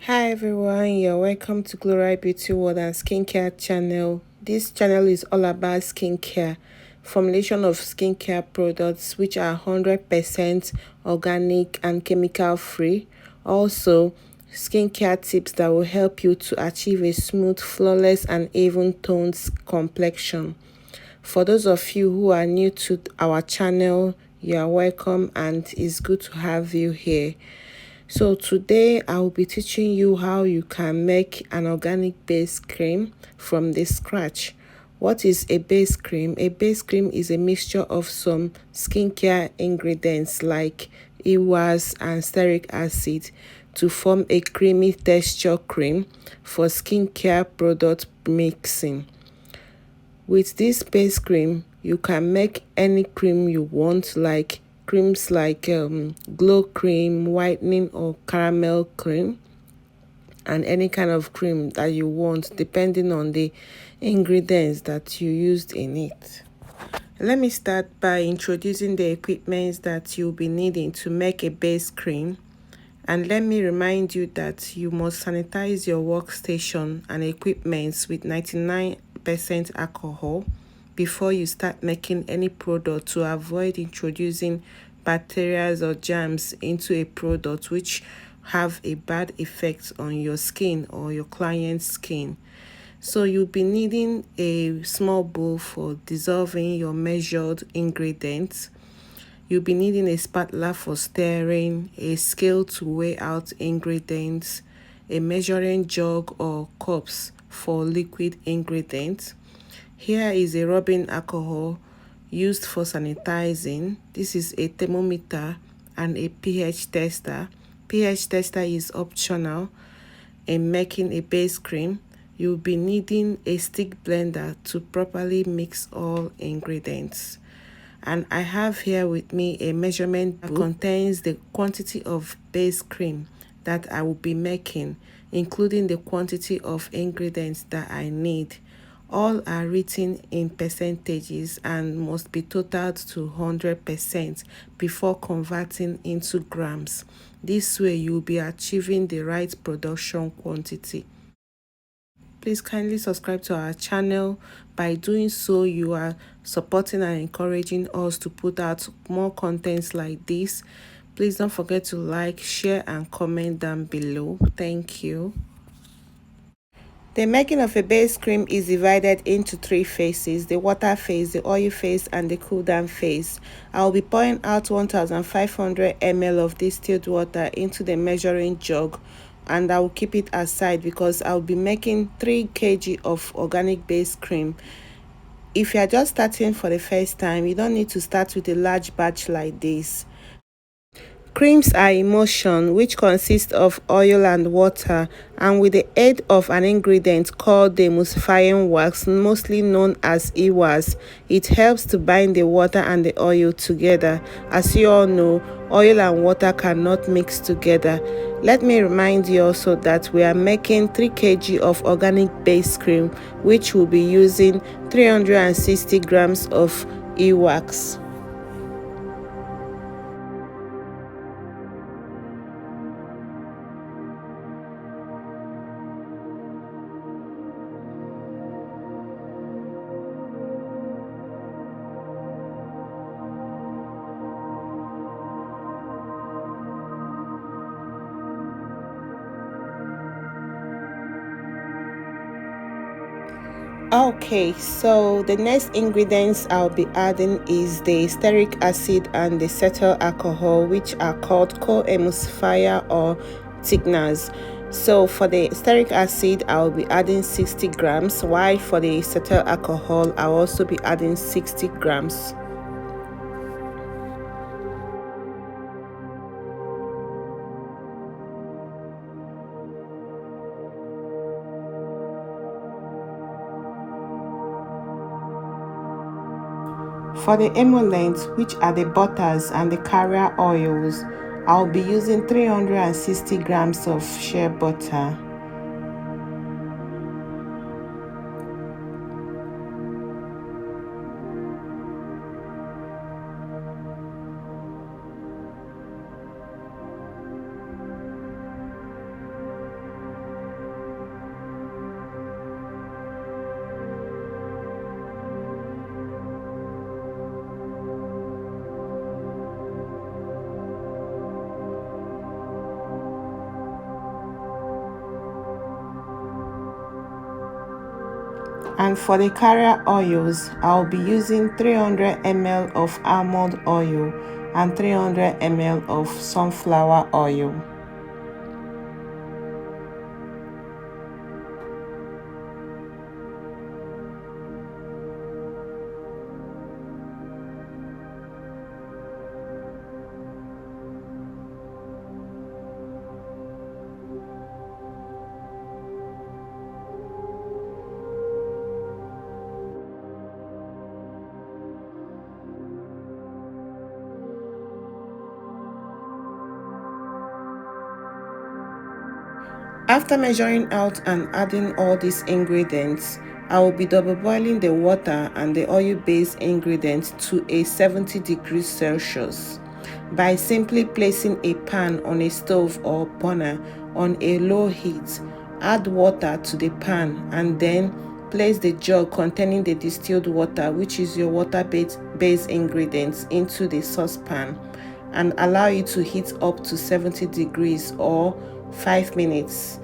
Hi everyone, you're welcome to Glory Beauty World and Skincare channel. This channel is all about skincare, formulation of skincare products which are 100% organic and chemical free. Also, skincare tips that will help you to achieve a smooth, flawless and even toned complexion. For those of you who are new to our channel, you are welcome and it's good to have you here. So today I will be teaching you how you can make an organic base cream from the scratch. What is a base cream? A base cream is a mixture of some skincare ingredients like EWAS and stearic acid to form a creamy texture cream for skincare product mixing. With this base cream, you can make any cream you want, like creams like glow cream, whitening or caramel cream, and any kind of cream that you want depending on the ingredients that you used in it. Let me start by introducing the equipment that you'll be needing to make a base cream. And let me remind you that you must sanitize your workstation and equipment with 99% alcohol before you start making any product to avoid introducing bacteria or germs into a product which have a bad effect on your skin or your client's skin. So you'll be needing a small bowl for dissolving your measured ingredients. You'll be needing a spatula for stirring, a scale to weigh out ingredients, a measuring jug or cups for liquid ingredients. Here is a rubbing alcohol used for sanitizing. This is a thermometer and a pH tester. pH tester is optional in making a base cream. You'll be needing a stick blender to properly mix all ingredients. And I have here with me a measurement book that contains the quantity of base cream that I will be making, including the quantity of ingredients that I need. All are written in percentages and must be totaled to 100% before converting into grams. This way you'll be achieving the right production quantity. Please kindly subscribe to our channel. By doing so, you are supporting and encouraging us to put out more contents like this. Please don't forget to like, share and comment down below. Thank you. The making of a base cream is divided into three phases: the water phase, the oil phase and the cool down phase. I will be pouring out 1500 ml of distilled water into the measuring jug, and I will keep it aside because I will be making 3 kg of organic base cream. If you are just starting for the first time, you don't need to start with a large batch like this. Creams are emulsion, which consist of oil and water, and with the aid of an ingredient called the emulsifying wax, mostly known as EWAS, it helps to bind the water and the oil together. As you all know, oil and water cannot mix together. Let me remind you also that we are making 3 kg of organic base cream, which will be using 360 grams of EWAX. Okay, so the next ingredients I'll be adding is the stearic acid and the cetyl alcohol, which are called co-emulsifier or thickeners. So for the stearic acid, I'll be adding 60 grams, while for the cetyl alcohol, I'll also be adding 60 grams. For the emollients, which are the butters and the carrier oils, I'll be using 360 grams of shea butter. And for the carrier oils, I'll be using 300 ml of almond oil and 300 ml of sunflower oil. After measuring out and adding all these ingredients, I will be double boiling the water and the oil-based ingredients to a 70 degrees Celsius by simply placing a pan on a stove or burner on a low heat. Add water to the pan and then place the jug containing the distilled water, which is your water-based ingredients, into the saucepan and allow it to heat up to 70 degrees or 5 minutes.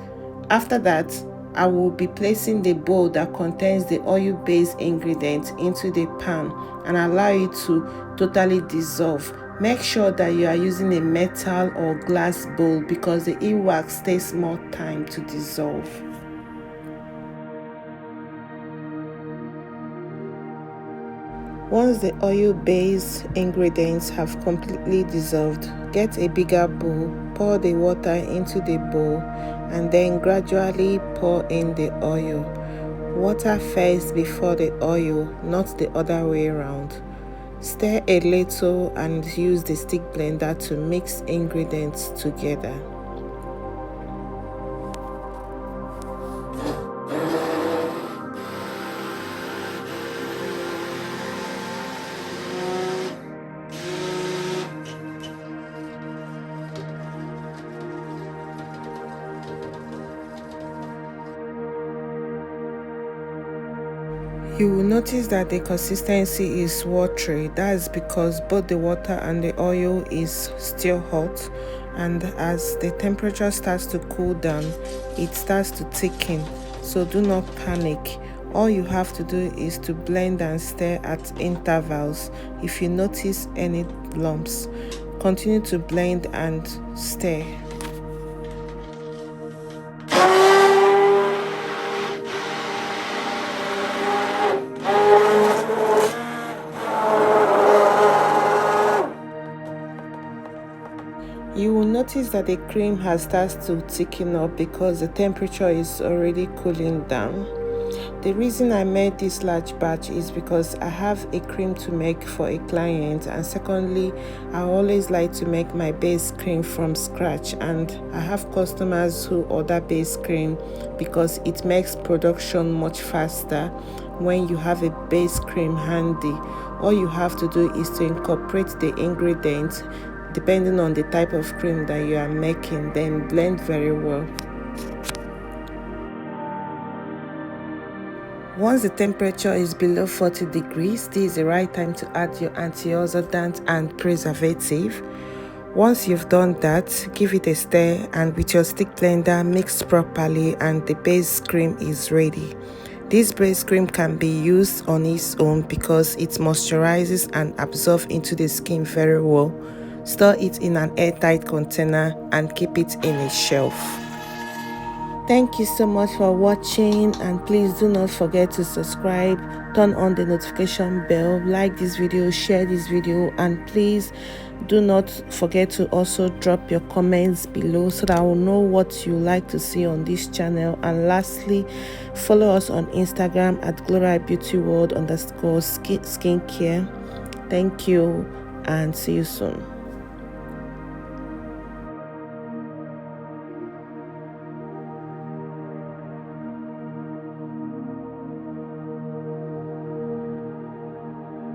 After that, I will be placing the bowl that contains the oil-based ingredients into the pan and allow it to totally dissolve. Make sure that you are using a metal or glass bowl because the e-wax takes more time to dissolve. Once the oil-based ingredients have completely dissolved, get a bigger bowl, pour the water into the bowl, and then gradually pour in the oil. Water first before the oil, not the other way around. Stir a little and use the stick blender to mix ingredients together. You will notice that the consistency is watery. That is because both the water and the oil is still hot, and as the temperature starts to cool down, it starts to thicken. So do not panic. All you have to do is to blend and stir at intervals. If you notice any lumps, continue to blend and stir. You will notice that the cream has started to thicken up because the temperature is already cooling down. The reason I made this large batch is because I have a cream to make for a client, and secondly, I always like to make my base cream from scratch, and I have customers who order base cream because it makes production much faster when you have a base cream handy. All you have to do is to incorporate the ingredients depending on the type of cream that you are making, then blend very well. Once the temperature is below 40 degrees, this is the right time to add your antioxidant and preservative. Once you've done that, give it a stir, and with your stick blender mix properly and the base cream is ready. This base cream can be used on its own because it moisturizes and absorbs into the skin very well. Store it in an airtight container and keep it in a shelf. Thank you so much for watching, and please do not forget to subscribe, turn on the notification bell, like this video, share this video, and please do not forget to also drop your comments below so that I will know what you like to see on this channel. And lastly, follow us on Instagram at @gloriabeautyworld_skincare. Thank you and see you soon.